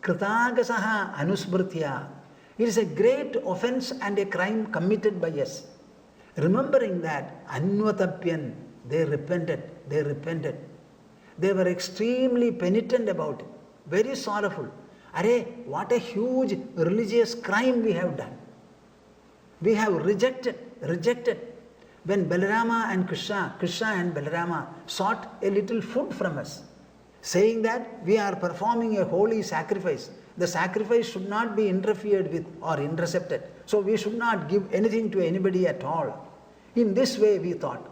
Kritagasaha anusmritya. It is a great offense and a crime committed by us. Remembering that, Anvatapyan, they repented. They were extremely penitent about it, very sorrowful. Arey, what a huge religious crime we have done. We have rejected. When Balarama and Krishna and Balarama sought a little food from us, saying that we are performing a holy sacrifice. The sacrifice should not be interfered with or intercepted. So we should not give anything to anybody at all. In this way we thought.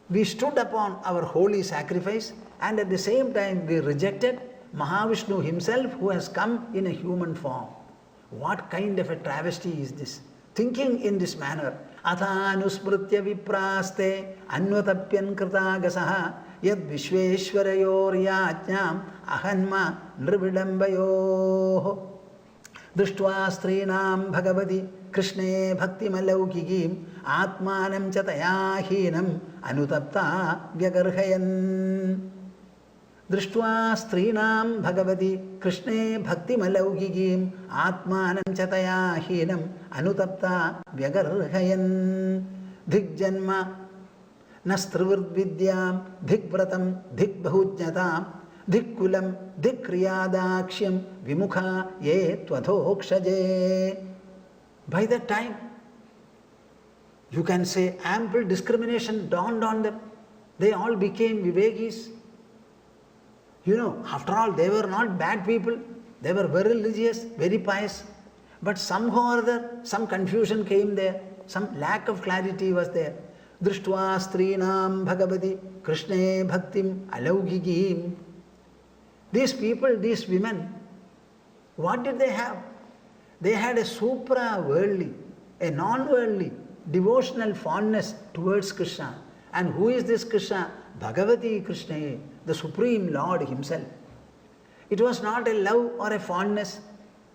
We stood upon our holy sacrifice, and at the same time we rejected Mahavishnu himself, who has come in a human form. What kind of a travesty is this? Thinking in this manner, Athanusmritya vipraste anvatapyan kritagasaha yad vishveshwarayor yajnam ahanma nrividambayoh drishtva strinam bhagavati krishne bhaktimalaukigim atmanam cha tayahinam anutapta vyagarhayan. Drishtva strinam bhagavati krishne bhaktimalaukigim atmanam cha tayahinam anutapta vyagarhayan. Dhigjanma nastrivrdvidyam dhigvratam dhigbahujnatam dhikkulam dhikriyadaksham vimukha ye tvadhokshaje. By that time, you can say ample discrimination dawned on them. They all became Vivekis. You know, after all, they were not bad people. They were very religious, very pious. But somehow or other, some confusion came there. Some lack of clarity was there. Drishtva strinam bhagavati krishne bhaktim alaugigim. These people, these women, what did they have? They had a supra-worldly, a non-worldly, devotional fondness towards Krishna. And who is this Krishna? Bhagavati Krishna, the Supreme Lord Himself. It was not a love or a fondness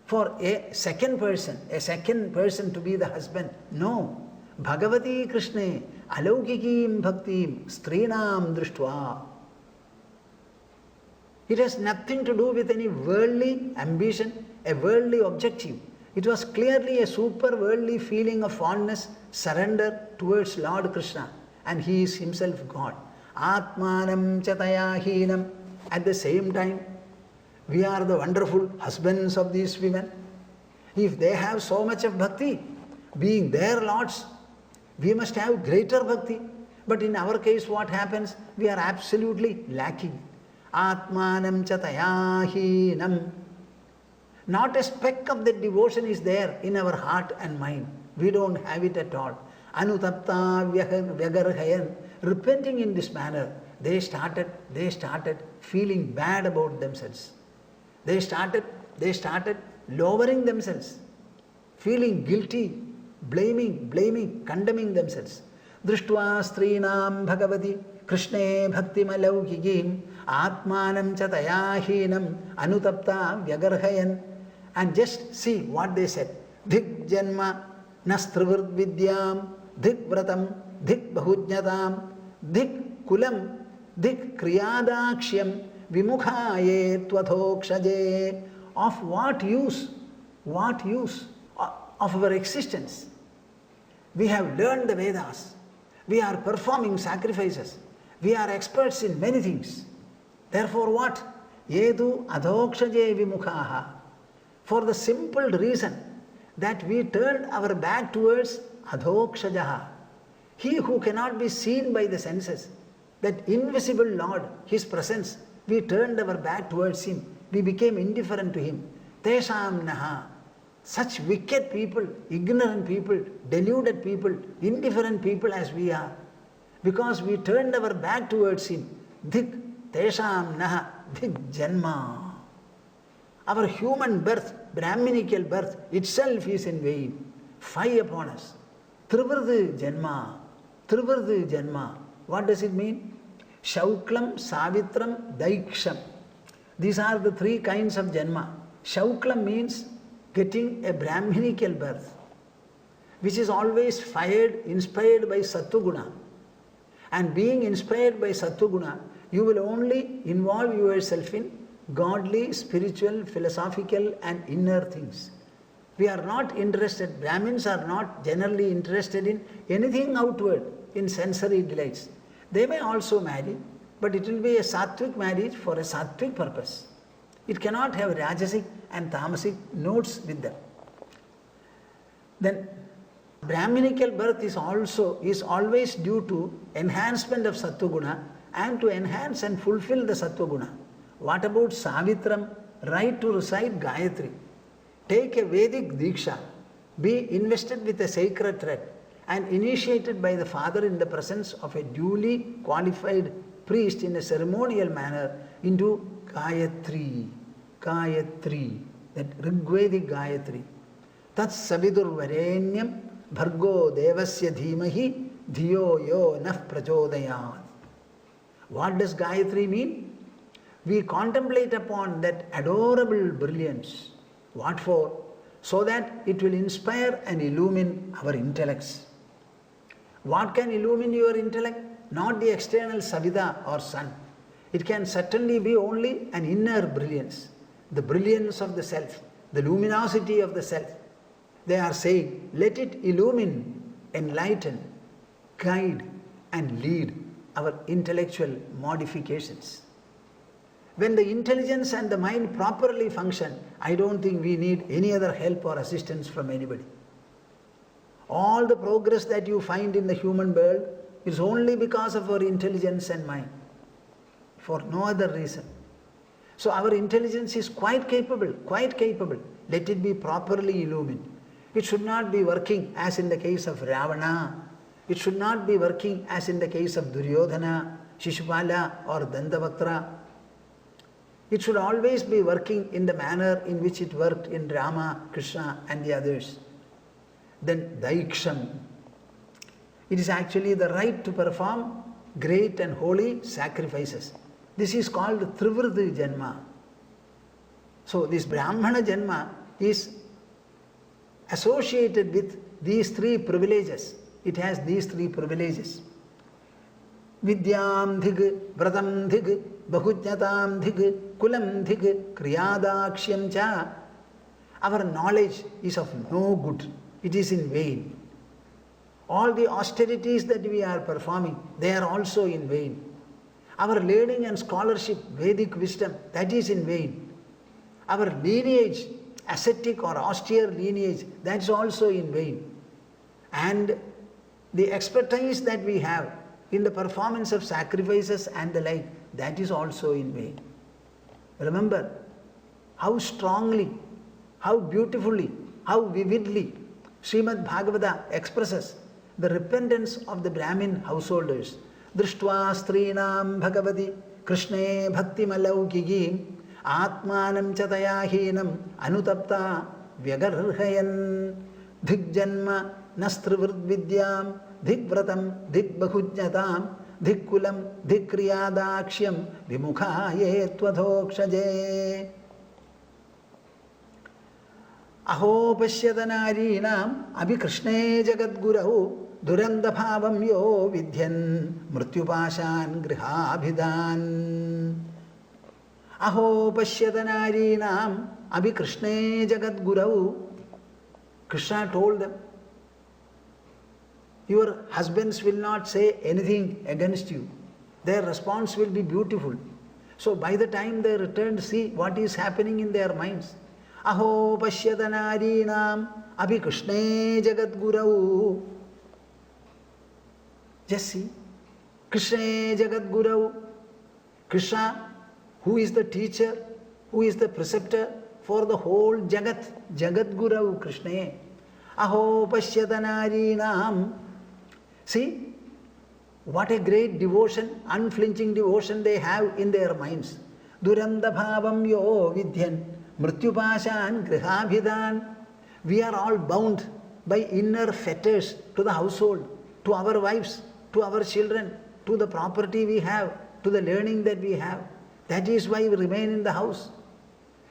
for a second person to be the husband. No. Bhagavati Krishna, alaukikīm bhaktīm, strinām drishtva. It has nothing to do with any worldly ambition, a worldly objective. It was clearly a super worldly feeling of fondness, surrender towards Lord Krishna. And He is Himself God. Atmanam chatayahinam. At the same time, we are the wonderful husbands of these women. If they have so much of bhakti, being their lords, we must have greater bhakti. But in our case, what happens? We are absolutely lacking. Atmanam chatayahinam. Not a speck of that devotion is there in our heart and mind. We don't have it at all. Anutapta vyagarhayan. Repenting in this manner, they started feeling bad about themselves. They started lowering themselves, feeling guilty, blaming, condemning themselves. Drishtva strinam bhagavati krishne bhaktimalaukigim atmanam cha tayahinam anutapta vyagarhayan. And just see what they said. Dhik janma nastrivrt vidyam dhik vratam dhik bahujnatam dhik kulam dhik kriyadakshyam vimukhaye tvadhokshaje. Of what use of our existence? We have learned the Vedas. We are performing sacrifices. We are experts in many things. Therefore what? Yedu adhokshaje vimukhaha. For the simple reason that we turned our back towards adhokshajaha. He who cannot be seen by the senses, that invisible Lord, His presence, we turned our back towards Him. We became indifferent to Him. Tesham naha. Such wicked people, ignorant people, deluded people, indifferent people as we are. Because we turned our back towards Him. Dhik tesham naha dhik janma. Our human birth, Brahminical birth itself is in vain. Fie upon us. Trivrdu janma. What does it mean? Shauklam, Savitram, Daiksham. These are the three kinds of janma. Shauklam means getting a Brahminical birth, which is always inspired by Sattva-guna. And being inspired by Sattva-guna, you will only involve yourself in godly, spiritual, philosophical and inner things. We are not interested, Brahmins are not generally interested in anything outward, in sensory delights. They may also marry, but it will be a sattvic marriage for a sattvic purpose. It cannot have rajasic and tamasic notes with them. Then Brahminical birth is always due to enhancement of Sattva-guna and to enhance and fulfill the Sattva-guna. What about Savitram? Right to recite Gayatri. Take a Vedic Diksha. Be invested with a sacred thread and initiated by the father in the presence of a duly qualified priest in a ceremonial manner into Gayatri. Gayatri. That Rigvedic Gayatri. Tat Savidur Varenyam Bhargo Devasya Dhimahi Dhiyo Yo Naf Prachodayat. What does Gayatri mean? We contemplate upon that adorable brilliance. What for? So that it will inspire and illumine our intellects. What can illumine your intellect? Not the external Savita or sun. It can certainly be only an inner brilliance. The brilliance of the self, the luminosity of the self. They are saying, let it illumine, enlighten, guide and lead our intellectual modifications. When the intelligence and the mind properly function, I don't think we need any other help or assistance from anybody. All the progress that you find in the human world is only because of our intelligence and mind, for no other reason. So our intelligence is quite capable. Let it be properly illumined. It should not be working as in the case of Ravana. It should not be working as in the case of Duryodhana, Shishupala or Dandavaktra. It should always be working in the manner in which it worked in Rama, Krishna and the others. Then Daiksham. It is actually the right to perform great and holy sacrifices. This is called Trivriddhi Janma. So this Brahmana Janma is associated with these three privileges. It has these three privileges. Vidyam dhig, vratam dhig, bahujnatam dhig, kulam dhig, kriyadakshyam cha. Our knowledge is of no good. It is in vain. All the austerities that we are performing, they are also in vain. Our learning and scholarship, Vedic wisdom, that is in vain. Our lineage, ascetic or austere lineage, that is also in vain. And the expertise that we have in the performance of sacrifices and the like, that is also in vain. Remember how strongly, how beautifully, how vividly Srimad Bhagavata expresses the repentance of the Brahmin householders. Drishtva strinam bhagavati krishne bhakti malaukigim atmanam chatayahinam anutapta vyagarhayan dhigjanma nastrivrit vidyam dhigvratam dhigbahujnatam dhikkulam dhikriyadakshyam vimukhaye tvadokshaje. Aho pasyatanareenam abhi krishne jagadgurau durandabhavam yo vidyan mrityupashan grihabhidan. Aho pasyatanareenam abhi krishne jagadgurau. Krishna told them, your husbands will not say anything against you. Their response will be beautiful. So by the time they returned, see what is happening in their minds. Aho pasyatanareenam abhi krishne jagadgurau. Just see, Krishna Jagadgurau. Krishna, who is the teacher, who is the preceptor for the whole Jagat, Jagadgurau Krishna. Aho pasyatanareenam. See, what a great devotion, unflinching devotion they have in their minds. Durandabhavam yo vidyan mrityupashan grihabhidan. We are all bound by inner fetters to the household, to our wives, to our children, to the property we have, to the learning that we have. That is why we remain in the house.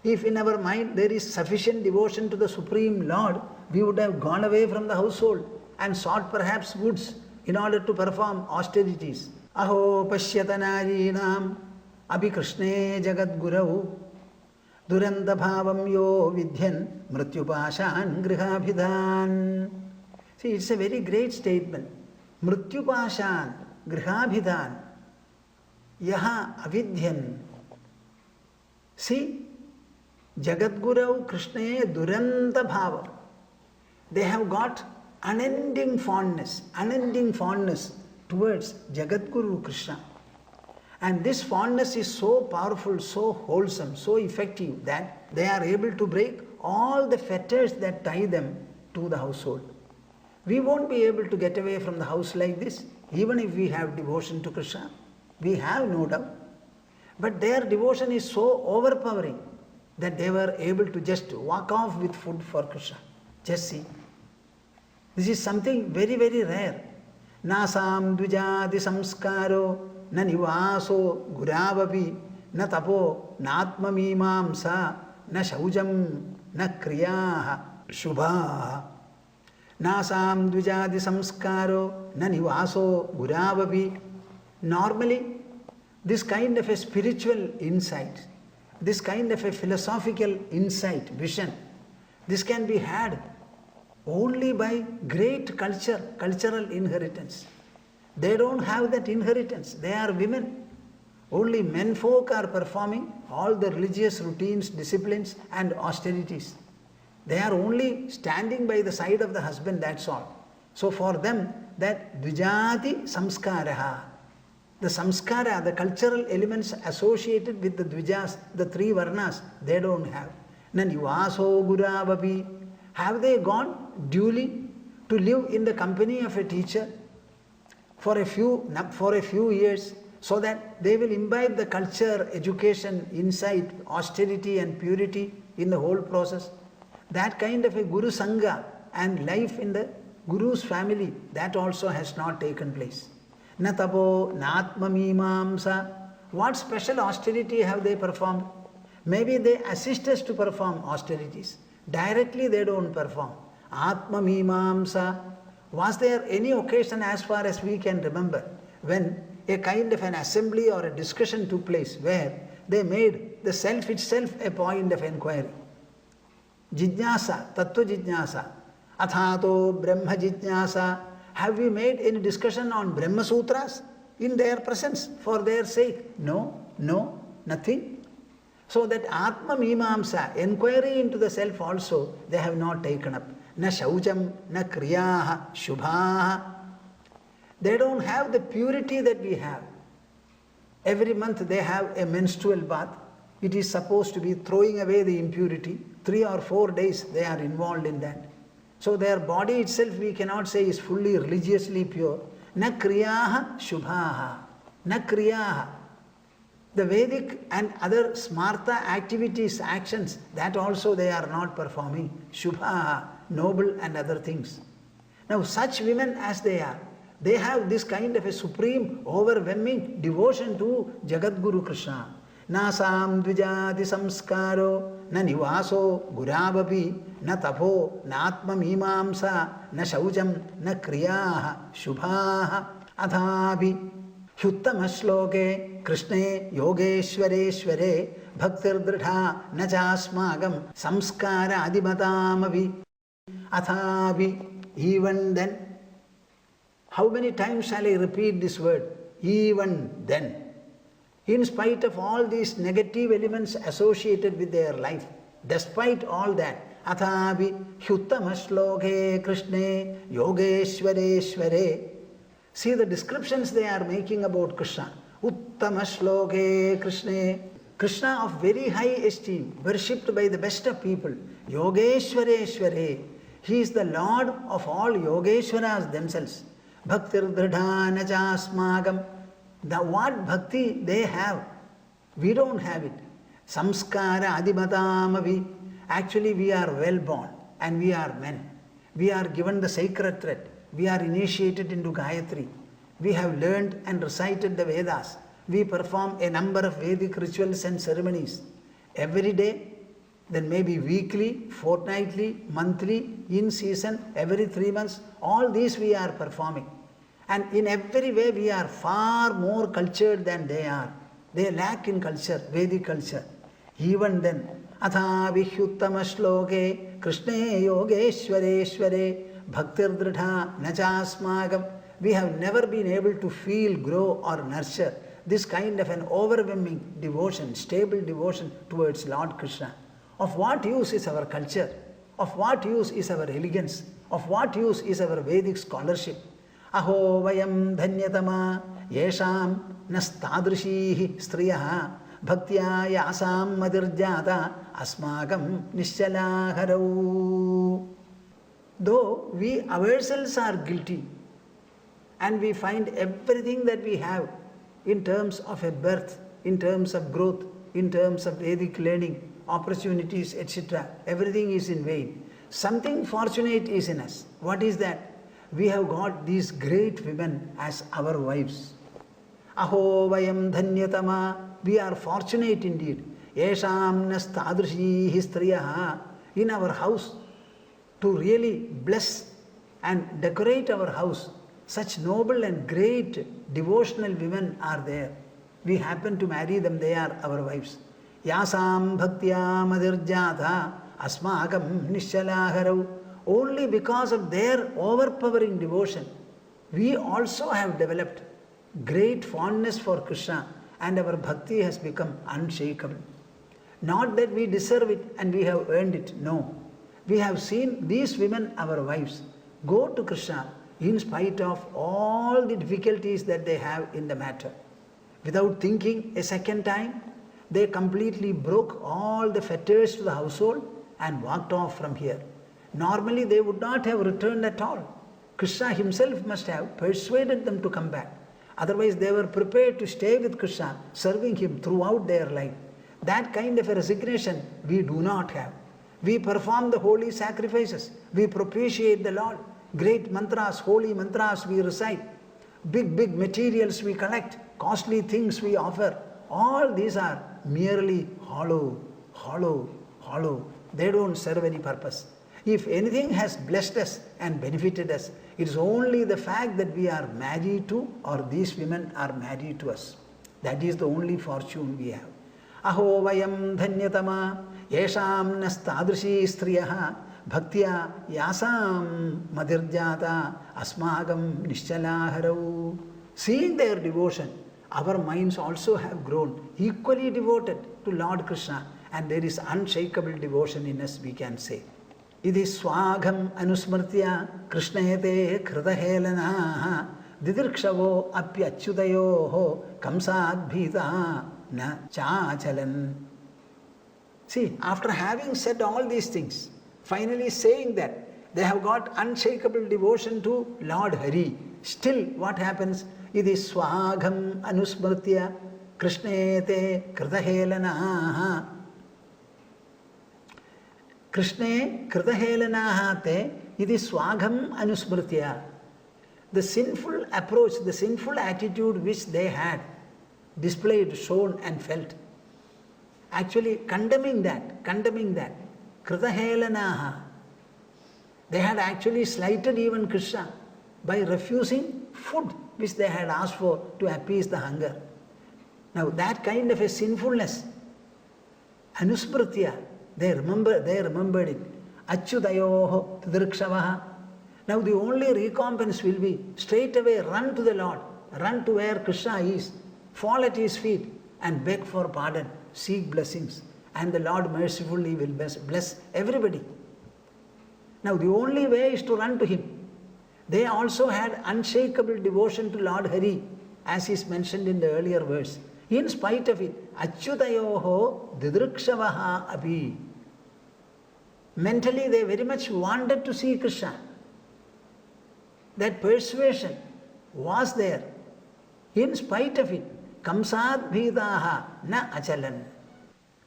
If in our mind there is sufficient devotion to the Supreme Lord, we would have gone away from the household and sought perhaps woods in order to perform austerities. Aho pasyatanareenam abhi krishne jagadgurau. duranta bhavam yo vidhyan mrityupashan grihabhidhan. See, it's a very great statement. Mrityupashan grihabhidhan yaha avidhyan. See, Jagadguru Krishna duranta bhavam. They have got unending fondness towards Jagadguru Krishna. And this fondness is so powerful, so wholesome, so effective that they are able to break all the fetters that tie them to the household. We won't be able to get away from the house like this, even if we have devotion to Krishna. We have no doubt. But their devotion is so overpowering that they were able to just walk off with food for Krishna. Just see. This is something very, very rare. Nasam dvijadi samskaro na nivaso guravapi na tapo na atmamimamsa na shaujam na kriyaha shubha. Nasam dvijadi samskaro na nivaso guravapi. Normally, this kind of a spiritual insight, this kind of a philosophical insight, vision, this can be had only by great cultural inheritance. They don't have that inheritance. They are women. Only men folk are performing all the religious routines, disciplines and austerities. They are only standing by the side of the husband, that's all. So for them, that dvijati samskaraha, the samskara, the cultural elements associated with the dvijas, the three varnas, they don't have. Na nivaso guravapi. Have they gone duly to live in the company of a teacher for a few years, so that they will imbibe the culture, education, insight, austerity and purity in the whole process? That kind of a Guru Sangha and life in the Guru's family, that also has not taken place. Na tapo natma mimamsa. What special austerity have they performed? Maybe they assist us to perform austerities. Directly they don't perform. Atma mimamsa. Was there any occasion, as far as we can remember, when a kind of an assembly or a discussion took place where they made the self itself a point of inquiry? Jijnasa, tattva jijnasa, athato brahma jijnasa. Have we made any discussion on Brahma Sutras in their presence for their sake? No, nothing. So that Atma Mimamsa, inquiry into the self also, they have not taken up. Na shaucham, na kriyaha, shubhaha. They don't have the purity that we have. Every month they have a menstrual bath. It is supposed to be throwing away the impurity. 3 or 4 days they are involved in that. So their body itself we cannot say is fully religiously pure. Na kriyaha shubhaha. Na kriyaha. The Vedic and other smarta activities, actions, that also they are not performing. Shubhaha, noble and other things. Now such women as they are, they have this kind of a supreme, overwhelming devotion to Jagadguru Krishna. Nasam dvijati samskaro na nivaso guravapi na tapo na atma mimamsa na shaucham na kriyaha shubhaha athapi hyuttama shloke krishne yogeshwareshware bhaktir dridha na chasmagam samskara adimatamavi athapi. Even then, how many times shall I repeat this word? Even then. In spite of all these negative elements associated with their life, despite all that, athapi hyuttama shloke krishne yogeshwareshware. See the descriptions they are making about Krishna. Uttama shloke krishne. Krishna of very high esteem, worshipped by the best of people. Yogeshwareshware. He is the Lord of all Yogeshwaras themselves. Bhaktir dridha na chasmagam. The what bhakti they have, we don't have it. Samskara adimatamavi. Actually we are well born and we are men. We are given the sacred thread. We are initiated into Gayatri. We have learned and recited the Vedas. We perform a number of Vedic rituals and ceremonies. Every day, then maybe weekly, fortnightly, monthly, in season, every 3 months, all these we are performing. And in every way we are far more cultured than they are. They lack in culture, Vedic culture. Even then, Athavihyuttama Krishne Yogeshwaresware Bhaktirdritha Nachasmagam. We have never been able to feel, grow or nurture this kind of an overwhelming devotion, stable devotion towards Lord Krishna. Of what use is our culture? Of what use is our elegance? Of what use is our Vedic scholarship? Aho vayam dhanyatama yesham nastadrishihi striyaha bhaktya yasam madirjata asmakam nischalaharau. Though we ourselves are guilty and we find everything that we have in terms of a birth, in terms of growth, in terms of Vedic learning, opportunities, etc., everything is in vain. Something fortunate is in us. What is that? We have got these great women as our wives. Aho vayam dhanyatama. We are fortunate indeed. Yesham nastadrishihi striyaha. In our house, to really bless and decorate our house, such noble and great devotional women are there. We happen to marry them, they are our wives. Yasam bhaktya madirjata asmakam nischalaharau. Only because of their overpowering devotion, we also have developed great fondness for Krishna and our bhakti has become unshakable. Not that we deserve it and we have earned it, no. We have seen these women, our wives, go to Krishna in spite of all the difficulties that they have in the matter. Without thinking a second time, they completely broke all the fetters to the household and walked off from here. Normally they would not have returned at all. Krishna himself must have persuaded them to come back. Otherwise they were prepared to stay with Krishna, serving him throughout their life. That kind of a resignation we do not have. We perform the holy sacrifices. We propitiate the Lord. Great mantras, holy mantras we recite. Big materials we collect. Costly things we offer. All these are merely hollow. They don't serve any purpose. If anything has blessed us and benefited us, it is only the fact that we are married to or these women are married to us. That is the only fortune we have. Aho vayam dhanyatama yesham nastadrishi striyaha bhaktya yasam madirjata asmagam nischalaharau. Seeing their devotion, our minds also have grown equally devoted to Lord Krishna and there is unshakable devotion in us, we can say. Idhi swagam anusmrtya krishnayate kritahelenaha didirkshavo apyachyudayoho kamsad bhita na chachalan. See, after having said all these things, finally saying that they have got unshakable devotion to Lord Hari, still what happens? Idhi swagam anusmrtya krishnayate kritahelenaha. Krishne kritahelanaha te iti swagam anusmritya. The sinful approach, the sinful attitude which they had displayed, shown and felt, actually condemning that. Kritahelanaha. They had actually slighted even Krishna by refusing food which they had asked for to appease the hunger. Now that kind of a sinfulness, anusmritya, they remembered it. Achyudayoho tidrikshavaha. Now the only recompense will be straight away run to the Lord, run to where Krishna is, fall at his feet and beg for pardon, seek blessings, and the Lord mercifully will bless everybody. Now the only way is to run to him. They also had unshakable devotion to Lord Hari, as is mentioned in the earlier verse. In spite of it, Achyutayoho didrikshavaha api. Mentally they very much wanted to see Krishna. That persuasion was there. In spite of it, kamsad bhidaha na achalan.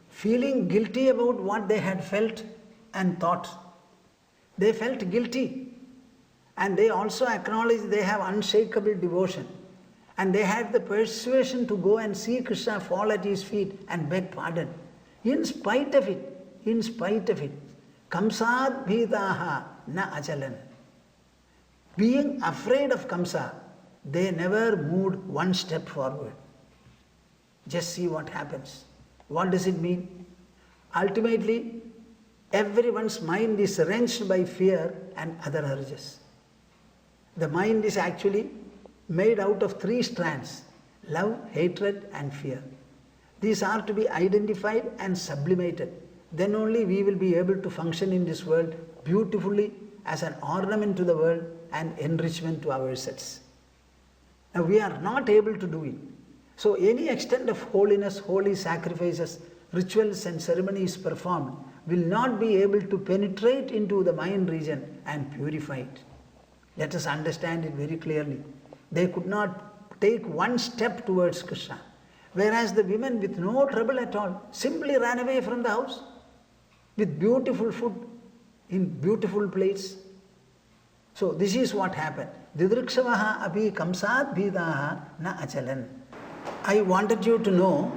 Feeling guilty about what they had felt and thought. They felt guilty. And they also acknowledged they have unshakable devotion. And they had the persuasion to go and see Krishna, fall at his feet and beg pardon. In spite of it, kamsad bhidaha na achalan. Being afraid of Kamsa, they never moved one step forward. Just see what happens. What does it mean? Ultimately, everyone's mind is wrenched by fear and other urges. The mind is actually made out of 3 strands: love, hatred, and fear. These are to be identified and sublimated. Then only we will be able to function in this world beautifully as an ornament to the world and enrichment to ourselves. Now we are not able to do it. So any extent of holiness, holy sacrifices, rituals and ceremonies performed will not be able to penetrate into the mind region and purify it. Let us understand it very clearly. They could not take one step towards Krishna. Whereas the women with no trouble at all simply ran away from the house with beautiful food in beautiful plates. So this is what happened. Didrikshavaha api kamsad bhidaha na achalan. I wanted you to know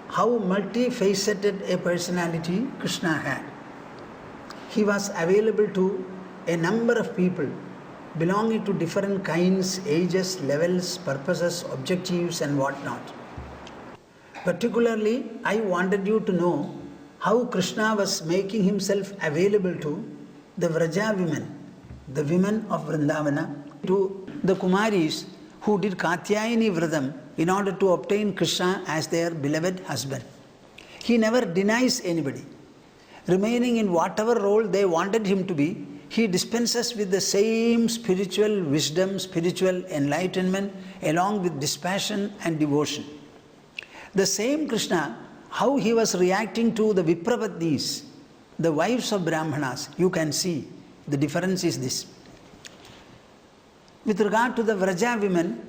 how multifaceted a personality Krishna had. He was available to a number of people belonging to different kinds, ages, levels, purposes, objectives and whatnot. Particularly, I wanted you to know how Krishna was making himself available to the Vraja women, the women of Vrindavana, to the Kumaris who did Katyayani Vratam in order to obtain Krishna as their beloved husband. He never denies anybody. Remaining in whatever role they wanted him to be, he dispenses with the same spiritual wisdom, spiritual enlightenment, along with dispassion and devotion. The same Krishna, how he was reacting to the Viprapatnis, the wives of Brahmanas, you can see the difference is this. With regard to the Vraja women,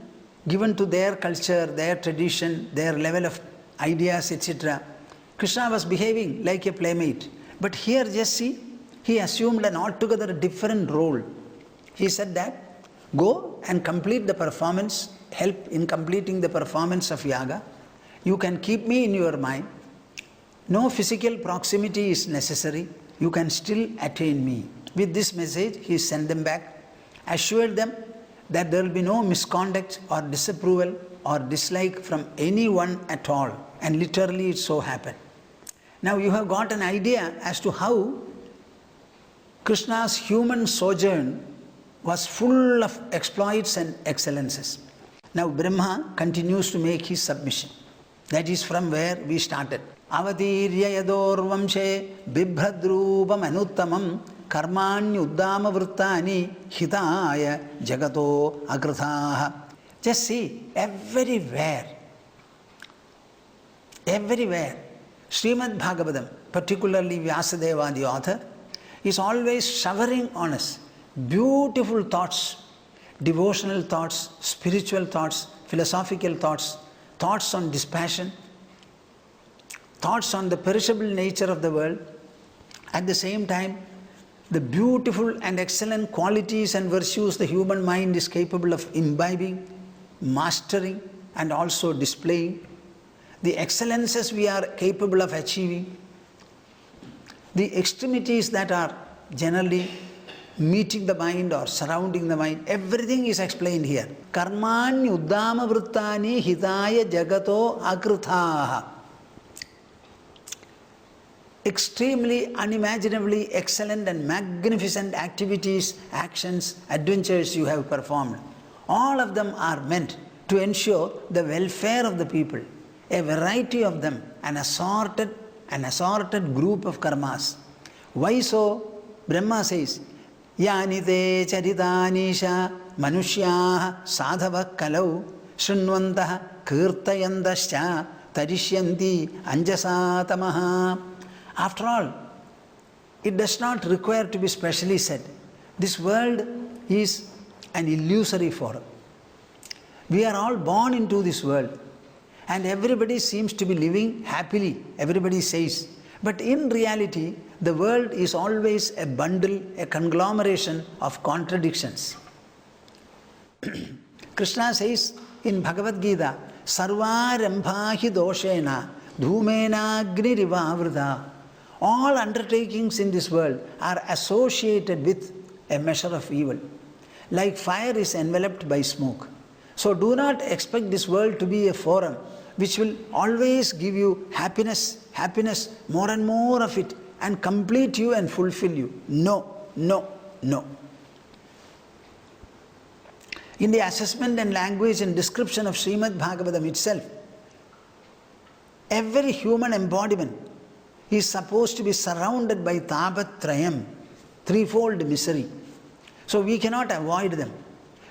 given to their culture, their tradition, their level of ideas, etc., Krishna was behaving like a playmate. But here, just see, he assumed an altogether different role. He said that, go and complete the performance, help in completing the performance of yaga. You can keep me in your mind. No physical proximity is necessary. You can still attain me. With this message, he sent them back, assured them that there will be no misconduct or disapproval or dislike from anyone at all. And literally it so happened. Now you have got an idea as to how Krishna's human sojourn was full of exploits and excellences. Now Brahma continues to make his submission. That is from where we started. Avatirya yadorvamshe bibhradrupam anuttamam karmanyuddama vrittani hitaya jagato agrathaha. Just see, everywhere, Srimad Bhagavatam, particularly Vyasadeva, the author, is always showering on us beautiful thoughts, devotional thoughts, spiritual thoughts, philosophical thoughts, thoughts on dispassion, thoughts on the perishable nature of the world. At the same time, the beautiful and excellent qualities and virtues the human mind is capable of imbibing, mastering, and also displaying, the excellences we are capable of achieving, the extremities that are generally meeting the mind or surrounding the mind, everything is explained here. Karmanyuddama vrittani hitaya jagato akruthaha. Extremely, unimaginably excellent and magnificent activities, actions, adventures you have performed. All of them are meant to ensure the welfare of the people. A variety of them, an assorted group of karmas. Why so? Brahma says, Yani te charitanisha manushyaha sadhava kalau shrunvantaha kirtayandascha tarishyanti anjasatamaha. After all, it does not require to be specially said. This world is an illusory form. We are all born into this world and everybody seems to be living happily, everybody says. But in reality, the world is always a bundle, a conglomeration of contradictions. Krishna says in Bhagavad Gita, Sarva rambhahi doshena dhumena agni. All undertakings in this world are associated with a measure of evil. Like fire is enveloped by smoke. So do not expect this world to be a forum which will always give you happiness, happiness, more and more of it, and complete you and fulfill you. No, no, no. In the assessment and language and description of Srimad Bhagavatam itself, every human embodiment is supposed to be surrounded by Tapatrayam, threefold misery. So we cannot avoid them.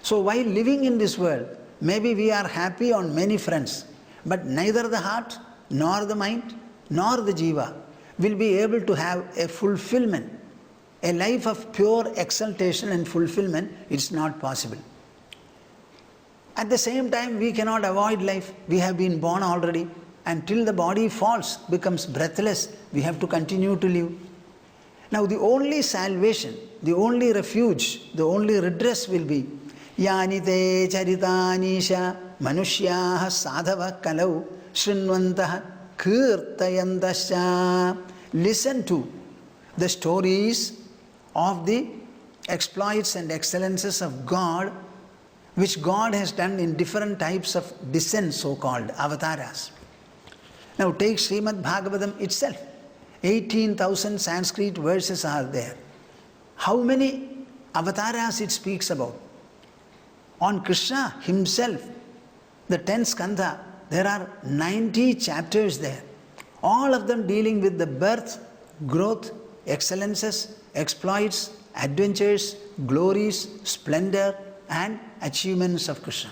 So while living in this world, maybe we are happy on many fronts, but neither the heart, nor the mind, nor the jiva will be able to have a fulfillment, a life of pure exaltation and fulfillment. It's not possible. At the same time, we cannot avoid life. We have been born already. Until the body falls, becomes breathless, we have to continue to live. Now the only salvation, the only refuge, the only redress will be Yani te charitanisha manushyaha sadhava kalau shrinvantaha kirtayantasya. Listen to the stories of the exploits and excellences of God, which God has done in different types of descents, so-called avataras. Now take Srimad Bhagavatam itself. 18,000 Sanskrit verses are there. How many avatars it speaks about? On Krishna himself, the 10th skandha, there are 90 chapters there. All of them dealing with the birth, growth, excellences, exploits, adventures, glories, splendor and achievements of Krishna.